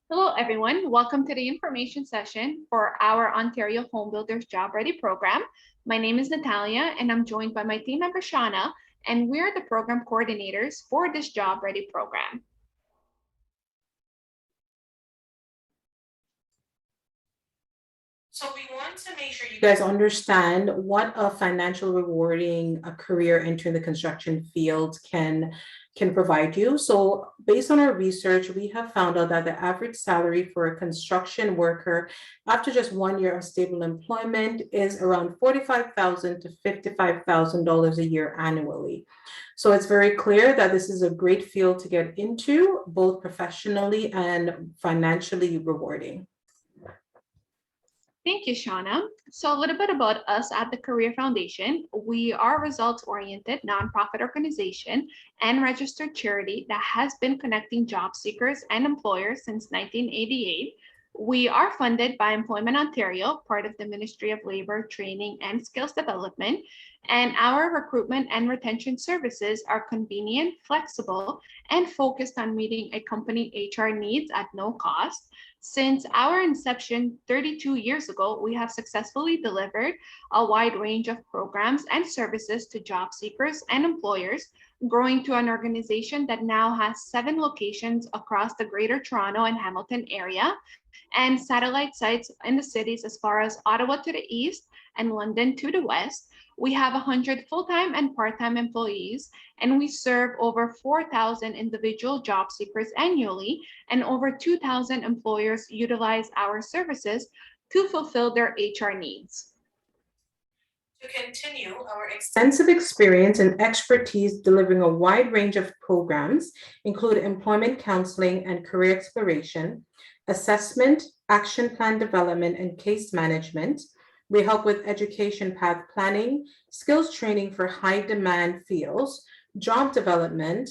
Hello, everyone. Welcome to the information session for our Ontario Home Builders Job Ready program. My name is Natalia, and I'm joined by my team member, Shauna, and we're the program coordinators for this Job Ready program. So we want to make sure you guys understand what a financial rewarding a career entering the construction field can provide you. So based on our research, we have found out that the average salary for a construction worker after just 1 year of stable employment is around $45,000 to $55,000 a year annually. So it's very clear that this is a great field to get into, both professionally and financially rewarding. Thank you, Shauna. So a little bit about us at the Career Foundation. We are a results-oriented nonprofit organization and registered charity that has been connecting job seekers and employers since 1988. We are funded by Employment Ontario, part of the Ministry of Labor, Training and Skills Development, and our recruitment and retention services are convenient, flexible, and focused on meeting a company HR needs at no cost. Since our inception 32 years ago, we have successfully delivered a wide range of programs and services to job seekers and employers, growing to an organization that now has 7 locations across the Greater Toronto and Hamilton area and satellite sites in the cities as far as Ottawa to the east and London to the west. We have 100 full-time and part-time employees, and we serve over 4,000 individual job seekers annually, and over 2,000 employers utilize our services to fulfill their HR needs. To continue, our extensive experience and expertise delivering a wide range of programs include employment counseling and career exploration, assessment, action plan development, and case management. We help with education path planning, skills training for high demand fields, job development,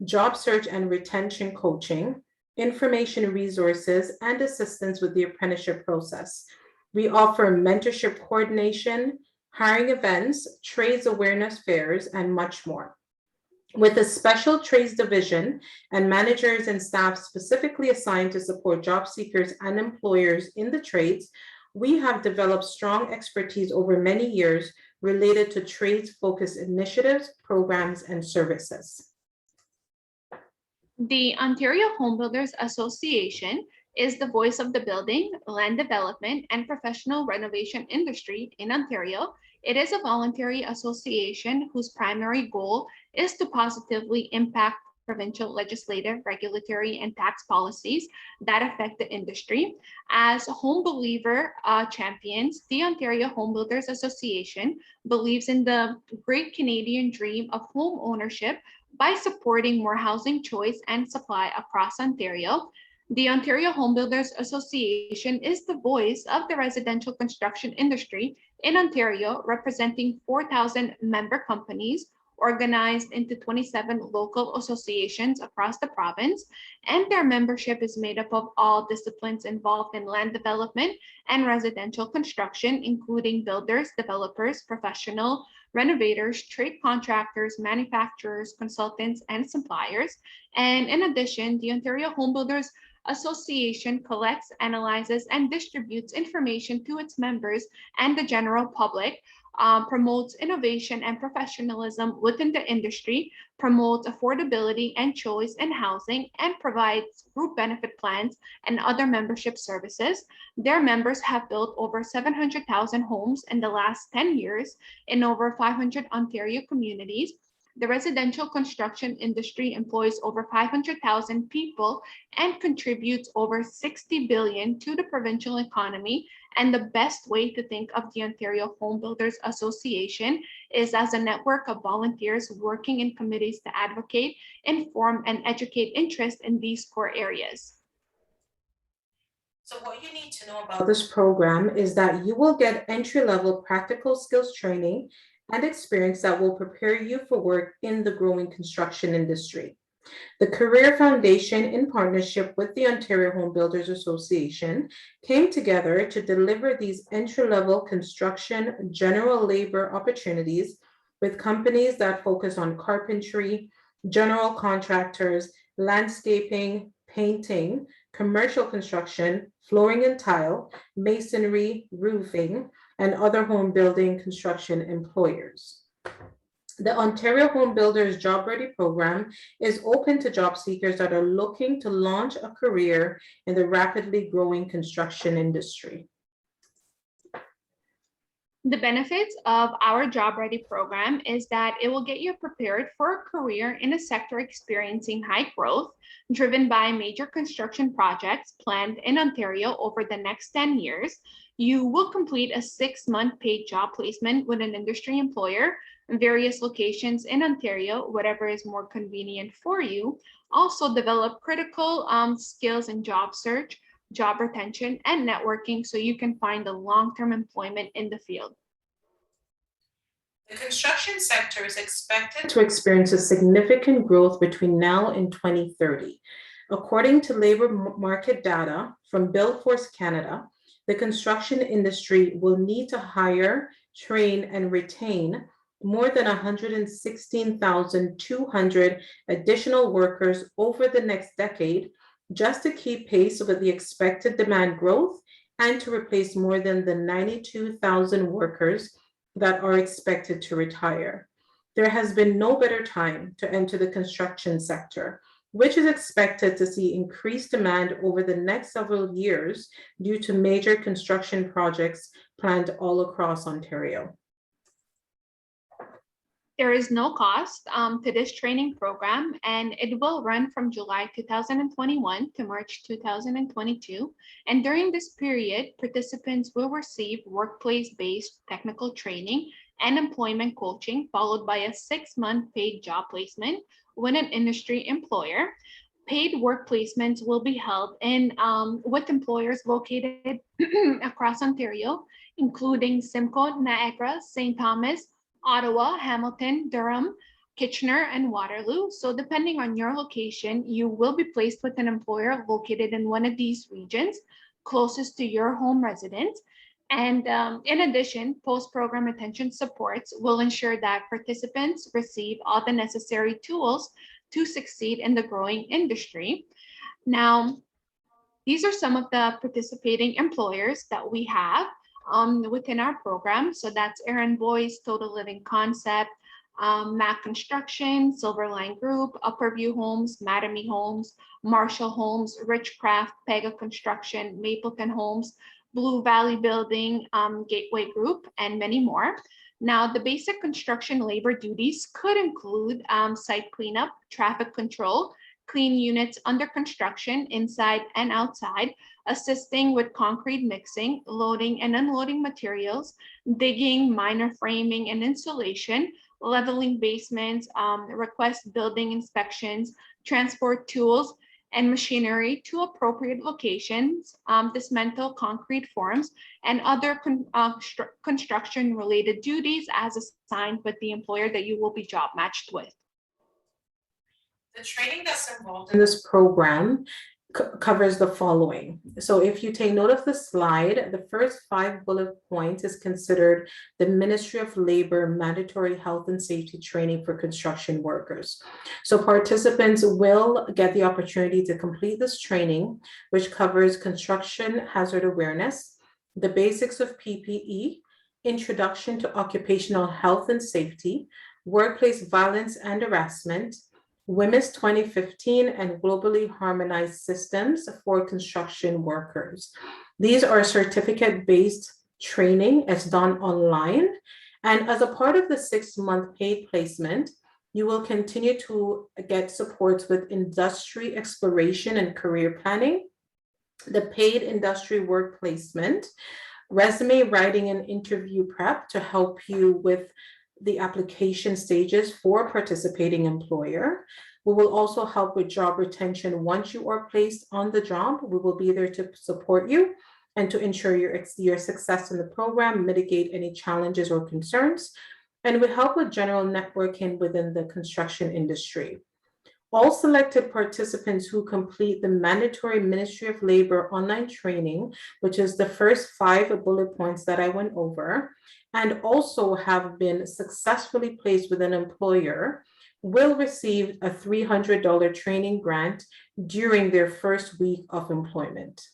job search and retention coaching, information resources, and assistance with the apprenticeship process. We offer mentorship coordination, hiring events, trades awareness fairs, and much more. With a special trades division and managers and staff specifically assigned to support job seekers and employers in the trades, we have developed strong expertise over many years related to trades-focused initiatives, programs, and services. The Ontario Home Builders Association is the voice of the building, land development, and professional renovation industry in Ontario. It is a voluntary association whose primary goal is to positively impact provincial legislative, regulatory, and tax policies that affect the industry. As home believer champions, the Ontario Home Builders Association believes in the great Canadian dream of home ownership by supporting more housing choice and supply across Ontario. The Ontario Home Builders Association is the voice of the residential construction industry in Ontario, representing 4,000 member companies organized into 27 local associations across the province, and their membership is made up of all disciplines involved in land development and residential construction, including builders, developers, professional renovators, trade contractors, manufacturers, consultants, and suppliers. And in addition, the Ontario Home Builders Association collects, analyzes, and distributes information to its members and the general public, promotes innovation and professionalism within the industry, promotes affordability and choice in housing, and provides group benefit plans and other membership services. Their members have built over 700,000 homes in the last 10 years in over 500 Ontario communities. The residential construction industry employs over 500,000 people and contributes over 60 billion to the provincial economy. And the best way to think of the Ontario Home Builders Association is as a network of volunteers working in committees to advocate, inform, and educate interest in these core areas. So what you need to know about this program is that you will get entry-level practical skills training and experience that will prepare you for work in the growing construction industry. The Career Foundation, in partnership with the Ontario Home Builders Association, came together to deliver these entry-level construction general labor opportunities with companies that focus on carpentry, general contractors, landscaping, painting, commercial construction, flooring and tile, masonry, roofing, and other home building construction employers. The Ontario Home Builders Job Ready program is open to job seekers that are looking to launch a career in the rapidly growing construction industry. The benefits of our Job Ready program is that it will get you prepared for a career in a sector experiencing high growth, driven by major construction projects planned in Ontario over the next 10 years. You will complete a 6-month paid job placement with an industry employer in various locations in Ontario, whatever is more convenient for you. Also develop critical skills in job search, job retention, and networking so you can find a long-term employment in the field. The construction sector is expected to experience a significant growth between now and 2030. According to labor market data from Billforce Canada, the construction industry will need to hire, train, and retain more than 116,200 additional workers over the next decade just to keep pace with the expected demand growth and to replace more than the 92,000 workers that are expected to retire. There has been no better time to enter the construction sector, which is expected to see increased demand over the next several years due to major construction projects planned all across Ontario. There is no cost to this training program, and it will run from July 2021 to March 2022. And during this period, participants will receive workplace-based technical training and employment coaching, followed by a 6-month paid job placement with an industry employer. Paid work placements will be held in with employers located across Ontario, including Simcoe, Niagara, St. Thomas, Ottawa, Hamilton, Durham, Kitchener, and Waterloo. So depending on your location, you will be placed with an employer located in one of these regions closest to your home residence. And in addition, post-program retention supports will ensure that participants receive all the necessary tools to succeed in the growing industry. Now, these are some of the participating employers that we have within our program. So that's Aaron Boyce, Total Living Concept, Mac Construction, Silverline Group, Upperview Homes, Mattamy Homes, Marshall Homes, Richcraft, Pega Construction, Mapleton Homes, Blue Valley Building, Gateway Group, and many more. Now, the basic construction labor duties could include site cleanup, traffic control, clean units under construction inside and outside, assisting with concrete mixing, loading and unloading materials, digging, minor framing and insulation, leveling basements, request building inspections, transport tools and machinery to appropriate locations, dismantle concrete forms, and other construction-related duties as assigned with the employer that you will be job matched with. The training that's involved in this program covers the following. So if you take note of the slide, the first 5 bullet points is considered the Ministry of Labor mandatory health and safety training for construction workers. So participants will get the opportunity to complete this training, which covers construction hazard awareness, the basics of PPE, introduction to occupational health and safety, workplace violence and harassment, WHMIS 2015, and globally harmonized systems for construction workers. These are certificate-based training. It's done online. And as a part of the 6-month paid placement, you will continue to get supports with industry exploration and career planning, the paid industry work placement, resume writing and interview prep to help you with the application stages for a participating employer. We will also help with job retention once you are placed on the job. We will be there to support you and to ensure your success in the program, mitigate any challenges or concerns, and we help with general networking within the construction industry. All selected participants who complete the mandatory Ministry of Labor online training, which is the first 5 bullet points that I went over, and also have been successfully placed with an employer, will receive a $300 training grant during their first week of employment.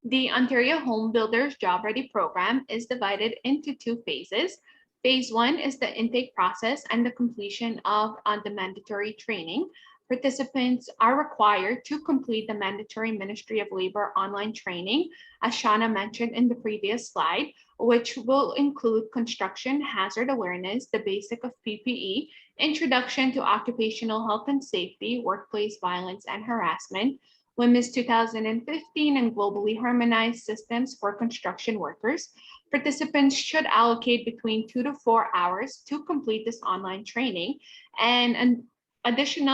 The Ontario Home Builders Job Ready program is divided into 2 phases. Phase 1 is the intake process and the completion of the mandatory training. Participants are required to complete the mandatory Ministry of Labor online training, as Shauna mentioned in the previous slide, which will include construction hazard awareness, the basic of PPE, introduction to occupational health and safety, workplace violence and harassment, WHMIS 2015, and globally harmonized systems for construction workers. Participants should allocate between 2 to 4 hours to complete this online training. And in addition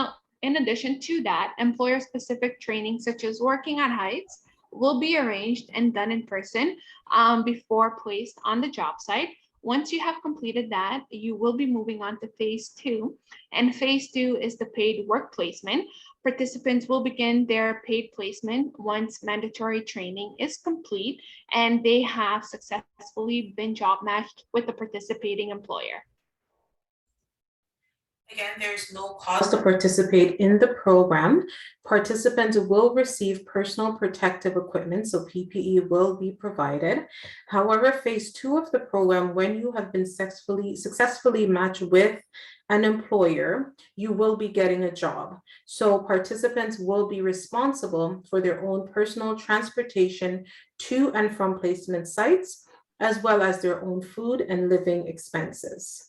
to that, employer-specific training such as working at heights will be arranged and done in person before placed on the job site. Once you have completed that, you will be moving on to phase 2. And phase 2 is the paid work placement. Participants will begin their paid placement once mandatory training is complete and they have successfully been job matched with the participating employer. Again, there's no cost to participate in the program. Participants will receive personal protective equipment, so PPE will be provided. However, phase 2 of the program, when you have been successfully matched with an employer, you will be getting a job. So participants will be responsible for their own personal transportation to and from placement sites, as well as their own food and living expenses.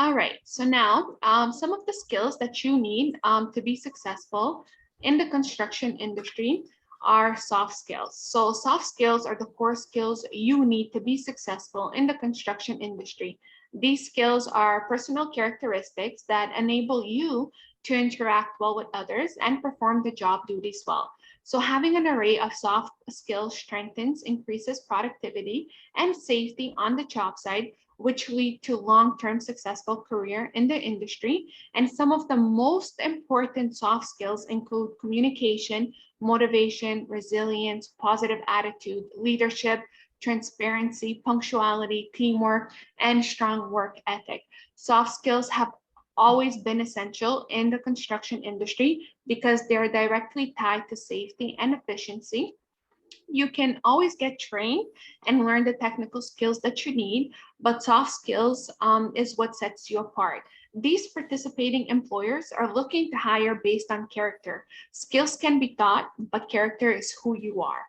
All right, so now some of the skills that you need to be successful in the construction industry are soft skills. So soft skills are the core skills you need to be successful in the construction industry. These skills are personal characteristics that enable you to interact well with others and perform the job duties well. So having an array of soft skills strengthens, increases productivity and safety on the job site, which lead to long-term successful career in the industry. And some of the most important soft skills include communication, motivation, resilience, positive attitude, leadership, transparency, punctuality, teamwork, and strong work ethic. Soft skills have always been essential in the construction industry because they're directly tied to safety and efficiency. You can always get trained and learn the technical skills that you need, but soft skills is what sets you apart. These participating employers are looking to hire based on character. Skills can be taught, but character is who you are.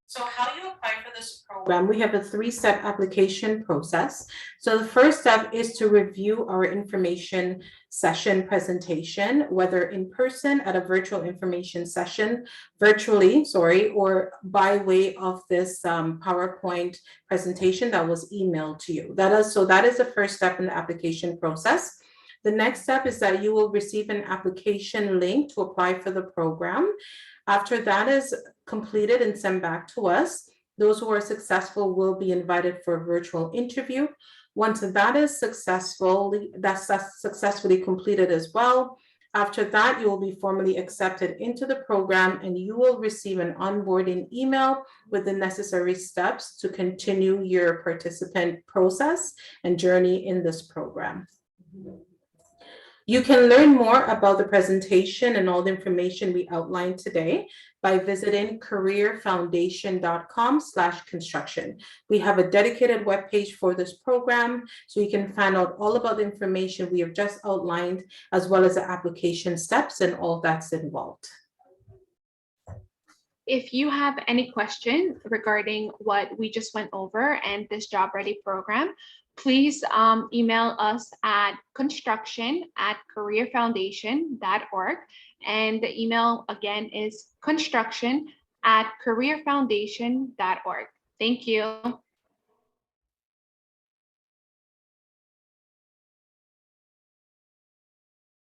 So how you apply for this program, we have a 3-step application process. So the first step is to review our information session presentation, whether in person at a virtual information session, or by way of this PowerPoint presentation that was emailed to you. That is the first step in the application process. The next step is that you will receive an application link to apply for the program. After that is completed and sent back to us, those who are successful will be invited for a virtual interview. Once that is successfully completed as well, after that, you will be formally accepted into the program and you will receive an onboarding email with the necessary steps to continue your participant process and journey in this program. You can learn more about the presentation and all the information we outlined today by visiting careerfoundation.com/construction. We have a dedicated webpage for this program, so you can find out all about the information we have just outlined, as well as the application steps and all that's involved. If you have any question regarding what we just went over and this Job Ready program, please email us at construction@careerfoundation.org. And the email again is construction@careerfoundation.org. Thank you.